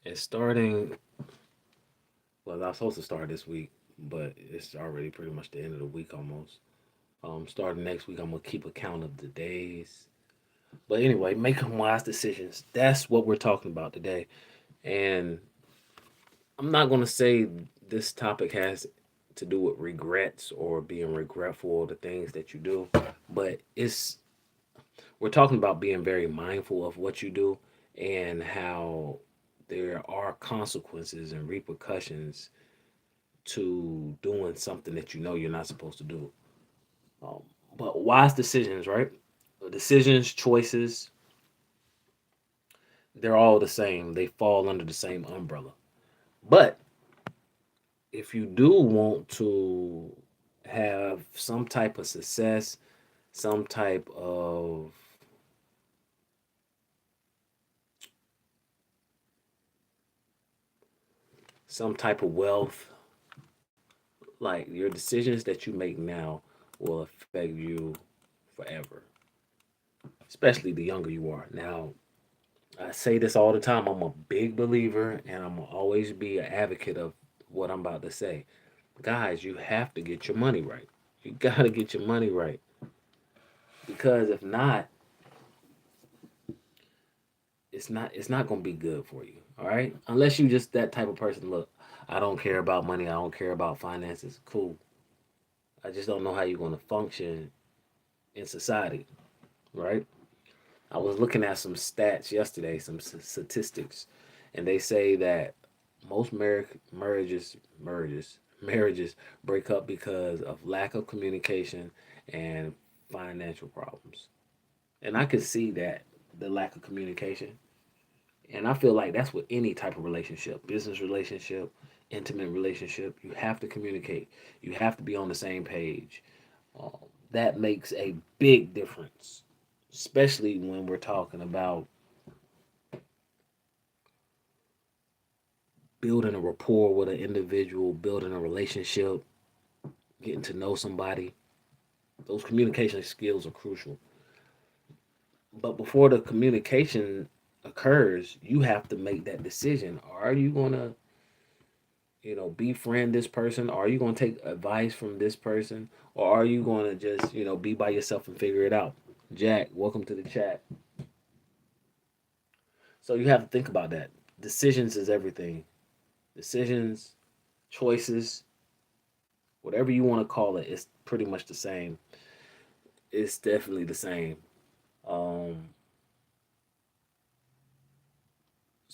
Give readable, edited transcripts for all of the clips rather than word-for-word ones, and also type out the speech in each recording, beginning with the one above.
It's starting. Well, I was supposed to start this week, but it's already pretty much the end of the week almost. Starting next week, I'm gonna keep account of the days. But anyway, making wise decisions. That's what we're talking about today. And I'm not gonna say this topic has to do with regrets or being regretful of the things that you do, but it's we're talking about being very mindful of what you do and how there are consequences and repercussions to doing something that you know you're not supposed to do. Um, but wise decisions, right? Decisions, choices, they're all the same. They fall under the same umbrella. But if you do want to have some type of success, some type of wealth, like your decisions that you make now will affect you forever, especially the younger you are. Now, I say this all the time. I'm a big believer and I'm gonna always be an advocate of what I'm about to say. Guys, you have to get your money right. You gotta get your money right. Because if not, it's not gonna be good for you. All right? Unless you just that type of person. Look, I don't care about money, I don't care about finances. Cool. I just don't know how you're gonna function in society, right? I was looking at some stats yesterday, some statistics, and they say that most marriages break up because of lack of communication and financial problems. And I could see that, the lack of communication. And I feel like that's with any type of relationship, business relationship, intimate relationship. You have to communicate. You have to be on the same page. Um, that makes a big difference, especially when we're talking about building a rapport with an individual, building a relationship, getting to know somebody. Those communication skills are crucial. But before the communication occurs, you have to make that decision. Are you going to, befriend this person? Are you going to take advice from this person? Or are you going to just, be by yourself and figure it out? Jack, welcome to the chat. So you have to think about that. Decisions is everything. Decisions, choices, whatever you want to call it, it's pretty much the same. It's definitely the same. Um,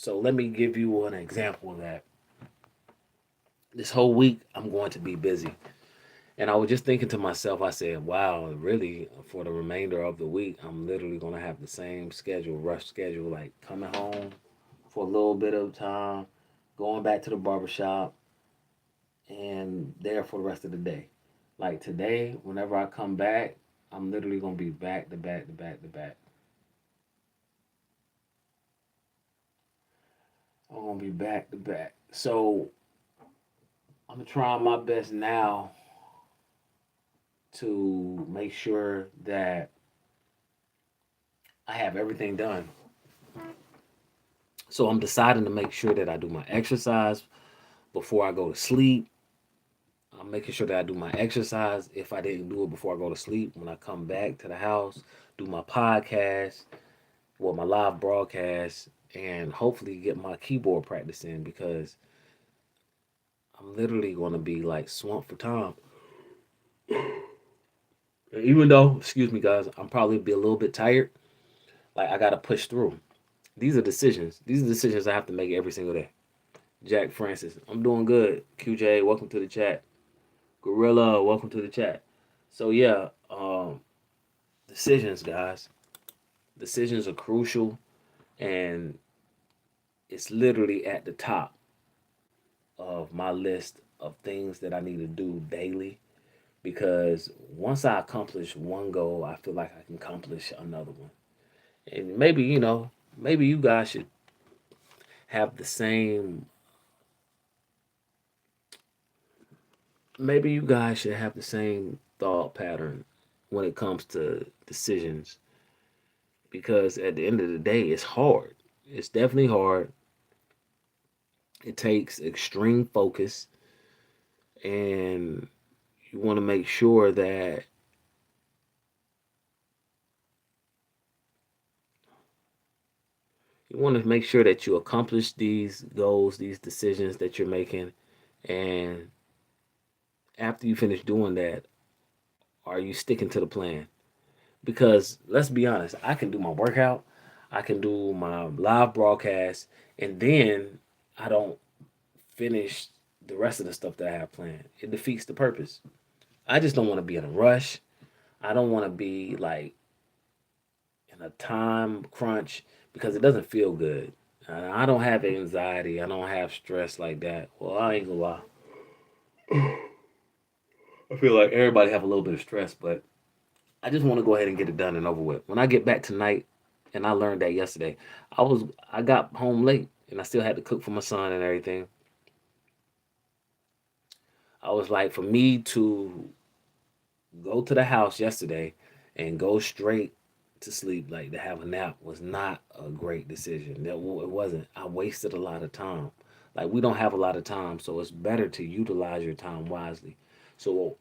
so let me give you an example of that. This whole week, I'm going to be busy. And I was just thinking to myself, I said, wow, really, for the remainder of the week, I'm literally going to have the same schedule, rush schedule, like coming home for a little bit of time, going back to the barbershop, and there for the rest of the day. Like today, whenever I come back, I'm literally going to be back to back to back to back. I'm going to be back to back. So I'm trying my best now to make sure that I have everything done. So I'm deciding to make sure that I do my exercise before I go to sleep. I'm making sure that I do my exercise if I didn't do it before I go to sleep. When I come back to the house, do my podcast, well, my live broadcast, and hopefully get my keyboard practice in because I'm literally going to be like swamped for time. Even though, excuse me, guys, I'm probably be a little bit tired. Like I got to push through. These are decisions. These are decisions I have to make every single day. Jack Francis, I'm doing good. QJ, welcome to the chat. Gorilla, welcome to the chat. So yeah, decisions, guys. Decisions are crucial, and it's literally at the top of my list of things that I need to do daily. Because once I accomplish one goal, I feel like I can accomplish another one. And maybe maybe you guys should have the same. Maybe you guys should have the same thought pattern when it comes to decisions because at the end of the day, it's hard. It's definitely hard. It takes extreme focus, and you want to make sure that you accomplish these goals, these decisions that you're making, and after you finish doing that, are you sticking to the plan? Because let's be honest, I can do my workout, I can do my live broadcast, and then I don't finish the rest of the stuff that I have planned. It defeats the purpose. I just don't want to be in a rush. I don't want to be like in a time crunch because it doesn't feel good. I don't have anxiety. I don't have stress like that. Well, I ain't gonna lie. I feel like everybody have a little bit of stress, but I just want to go ahead and get it done and over with. When I get back tonight, and I learned that yesterday, I got home late and I still had to cook for my son and everything. I was like, for me to go to the house yesterday and go straight to sleep, like to have a nap, was not a great decision. It wasn't. I wasted a lot of time. Like we don't have a lot of time, so it's better to utilize your time wisely. So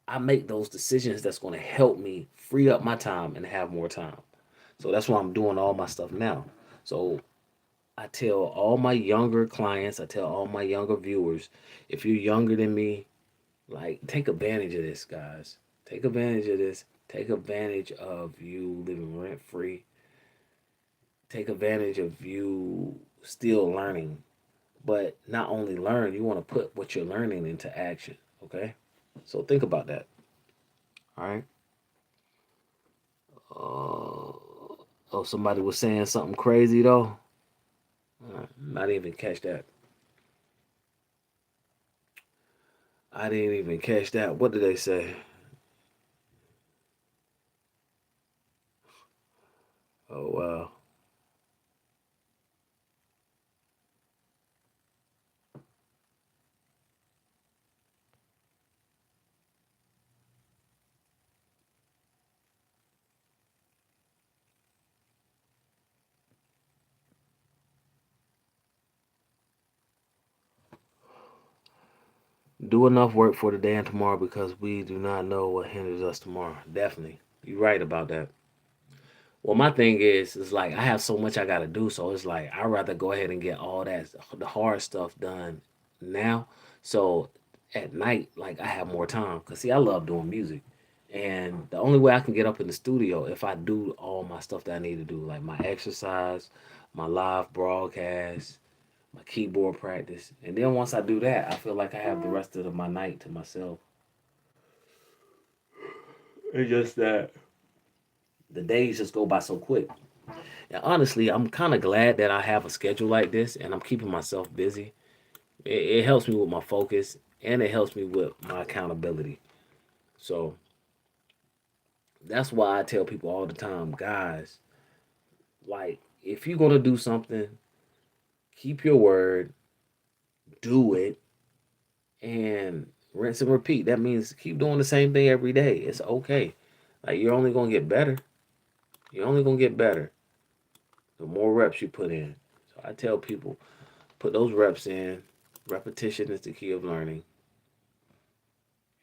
I make those decisions that's going to help me free up my time and have more time. So that's why I'm doing all my stuff now. So I tell all my younger clients, I tell all my younger viewers, if you're younger than me, like take advantage of this, guys. Take advantage of this. Take advantage of you living rent free. Take advantage of you still learning. But not only learn, you want to put what you're learning into action. Okay? So think about that. All right. Oh, somebody was saying something crazy though. Not even catch that. I didn't even catch that. What did they say? Oh wow. Do enough work for today and tomorrow because we do not know what hinders us tomorrow. Definitely. You're right about that. Well, my thing is like I have so much I gotta do, so it's like I'd rather go ahead and get all that the hard stuff done now. So at night, like I have more time. Cause see, I love doing music, and the only way I can get up in the studio if I do all my stuff that I need to do, like my exercise, my live broadcast, my keyboard practice, and then once I do that, I feel like I have the rest of my night to myself. It's just that the days just go by so quick. And honestly, I'm kind of glad that I have a schedule like this and I'm keeping myself busy. It helps me with my focus and it helps me with my accountability. So that's why I tell people all the time, guys, like if you're going to do something, keep your word, do it, and rinse and repeat. That means keep doing the same thing every day. It's okay. Like you're only going to get better. You're only going to get better the more reps you put in. So I tell people, put those reps in. Repetition is the key of learning.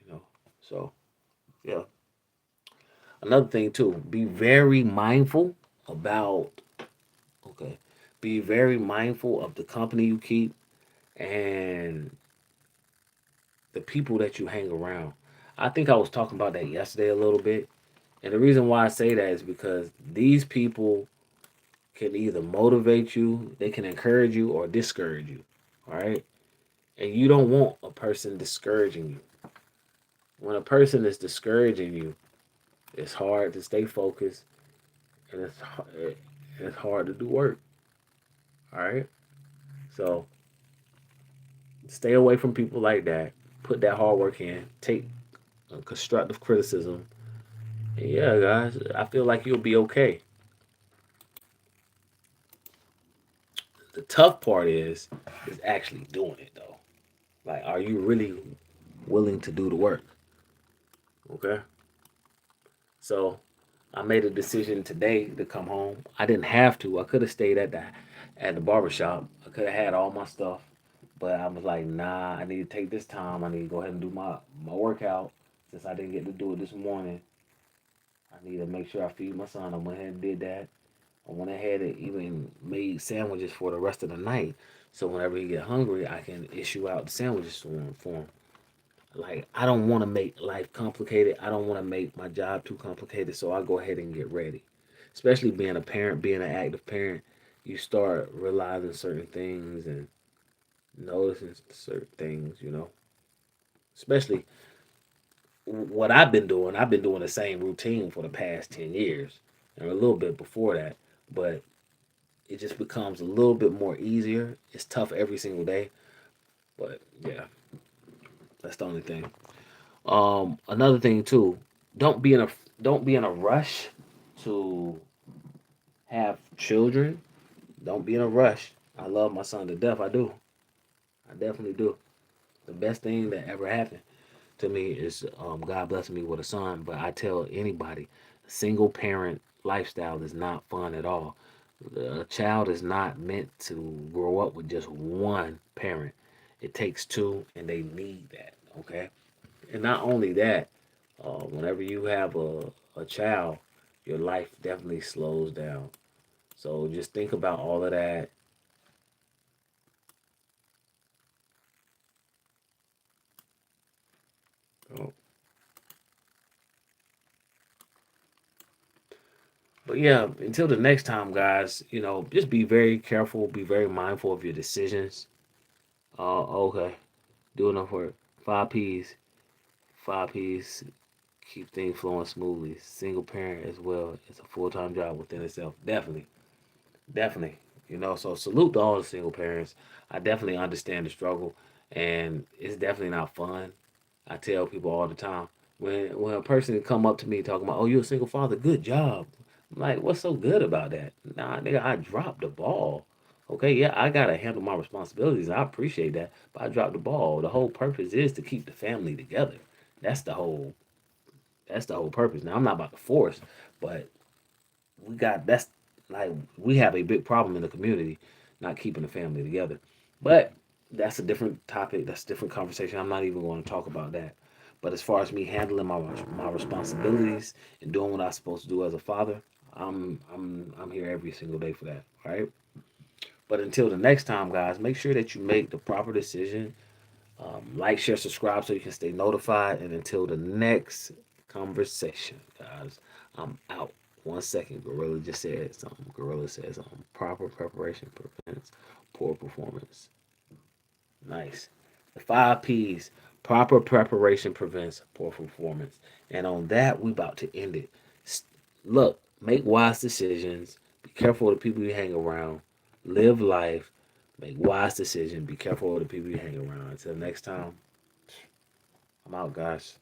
You know. So yeah. Another thing too, be very mindful about okay. Be very mindful of the company you keep and the people that you hang around. I think I was talking about that yesterday a little bit. And the reason why I say that is because these people can either motivate you, they can encourage you, or discourage you. All right. And you don't want a person discouraging you. When a person is discouraging you, it's hard to stay focused and it's hard to do work. All right. So stay away from people like that. Put that hard work in. Take constructive criticism. And yeah, guys, I feel like you'll be okay. The tough part is actually doing it though. Like, are you really willing to do the work? Okay. So I made a decision today to come home. I didn't have to. I could have stayed at the barbershop. I could could have had all my stuff, but I was like, nah, I need to take this time. I need to go ahead and do my workout since I didn't get to do it this morning. I need to make sure I feed my son. I went ahead and did that. I went ahead and even made sandwiches for the rest of the night. So whenever he get hungry, I can issue out the sandwiches for him. Like I don't want to make life complicated. I don't want to make my job too complicated. So I go ahead and get ready. Especially being a parent, being an active parent, you start realizing certain things and noticing certain things. Especially what I've been doing. I've been doing the same routine for the past 10 years, and a little bit before that. But it just becomes a little bit more easier. It's tough every single day, but yeah, that's the only thing. Another thing too, don't be in a don't be in a rush to have children. Don't be in a rush. I love my son to death. I do. I definitely do. The best thing that ever happened to me is God blessing me with a son. But I tell anybody, single parent lifestyle is not fun at all. A child is not meant to grow up with just one parent. It takes two, and they need that. Okay, and not only that, whenever you have a child, your life definitely slows down. So just think about all of that. Oh, but yeah, until the next time, guys, just be very careful, be very mindful of your decisions. Okay, do enough work. Five P's, five P's. Keep things flowing smoothly. Single parent as well. It's a full time job within itself. Definitely, definitely. So salute to all the single parents. I definitely understand the struggle, and it's definitely not fun. I tell people all the time when a person come up to me talking about, "Oh, you're a single father, good job." I'm like, what's so good about that? Nah, nigga, I dropped the ball. Okay, yeah, I gotta handle my responsibilities. I appreciate that, but I dropped the ball. The whole purpose is to keep the family together. That's the whole. That's the whole purpose. Now I'm not about to force, but we got that's like we have a big problem in the community not keeping the family together. But that's a different topic. That's a different conversation. I'm not even going to talk about that. But as far as me handling my responsibilities and doing what I'm supposed to do as a father, I'm here every single day for that. All right. But until the next time, guys, make sure that you make the proper decision. Like, share, subscribe so you can stay notified. And until the next conversation, guys, I'm out. 1 second. Gorilla just said something. Gorilla says something. Proper preparation prevents poor performance. Nice. The five P's. Proper preparation prevents poor performance. And on that, we about to end it. Look, make wise decisions. Be careful of the people you hang around. Live life. Make wise decisions. Be careful of the people you hang around. Until next time, I'm out, guys.